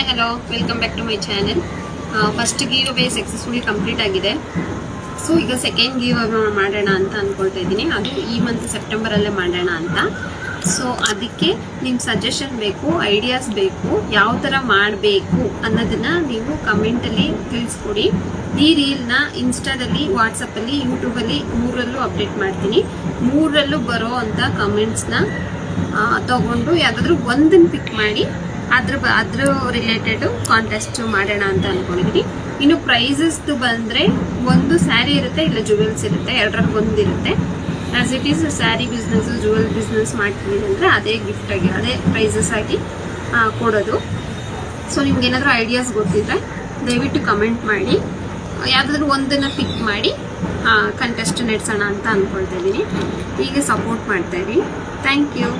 Hello, welcome back to my channel. First giveaway successfully complete ಆಗಿದೆ. So ಈಗ second giveaway ಮಾಡೋಣ ಅಂತ ಅಂದ್ಕೊಳ್ತಾ ಇದ್ದೀನಿ. ಅದು ಈ ಮಂತ್ ಸೆಪ್ಟೆಂಬರಲ್ಲೇ ಮಾಡೋಣ ಅಂತ. ಸೊ ಅದಕ್ಕೆ ನಿಮ್ಮ ಸಜೆಷನ್ ಬೇಕು, ಐಡಿಯಾಸ್ ಬೇಕು, ಯಾವ ಥರ ಮಾಡಬೇಕು ಅನ್ನೋದನ್ನ ನೀವು ಕಮೆಂಟಲ್ಲಿ ತಿಳಿಸ್ಕೊಡಿ. ಈ ರೀಲ್ನ ಇನ್ಸ್ಟಾದಲ್ಲಿ, ವಾಟ್ಸಪ್ಪಲ್ಲಿ, ಯೂಟ್ಯೂಬಲ್ಲಿ ಮೂರಲ್ಲೂ ಅಪ್ಡೇಟ್ ಮಾಡ್ತೀನಿ. ಮೂರಲ್ಲೂ ಬರೋ ಅಂಥ ಕಮೆಂಟ್ಸ್ನ ತಗೊಂಡು ಯಾವುದಾದ್ರೂ ಒಂದನ್ನು ಪಿಕ್ ಮಾಡಿ ಅದ್ರ ರಿಲೇಟೆಡ್ ಕಾಂಟೆಸ್ಟ್ ಮಾಡೋಣ ಅಂತ ಅನ್ಕೊಂಡಿದ್ದೀನಿ. ಇನ್ನು ಪ್ರೈಸಸ್ ಬಂದ್ರೆ ಒಂದು ಸ್ಯಾರಿ ಇರುತ್ತೆ, ಇಲ್ಲ ಜುವೆಲ್ಸ್ ಇರುತ್ತೆ, ಎರಡರಲ್ಲಿ ಒಂದಿರುತ್ತೆ. As it is sari business, jewel business ಮಾಡ್ತೀನಿ ಅಂದ್ರೆ ಅದೇ ಗಿಫ್ಟ್ ಆಗಿ, ಅದೇ ಪ್ರೈಸಸ್ ಆಗಿ ಕೊಡೋದು. ಸೊ ನಿಮ್ಗೆ ಏನಾದರೂ ಐಡಿಯಾಸ್ ಗೊತ್ತಿದ್ರೆ ದಯವಿಟ್ಟು ಕಮೆಂಟ್ ಮಾಡಿ. ಯಾವುದಾದ್ರೂ ಒಂದನ್ನು ಪಿಕ್ ಮಾಡಿ ಕಂಟೆಸ್ಟ್ ನಡೆಸೋಣ ಅಂತ ಅಂದ್ಕೊಳ್ತಾ ಇದ್ದೀನಿ. ಹೀಗೆ ಸಪೋರ್ಟ್ ಮಾಡ್ತಾ ಇರಿ. Thank you.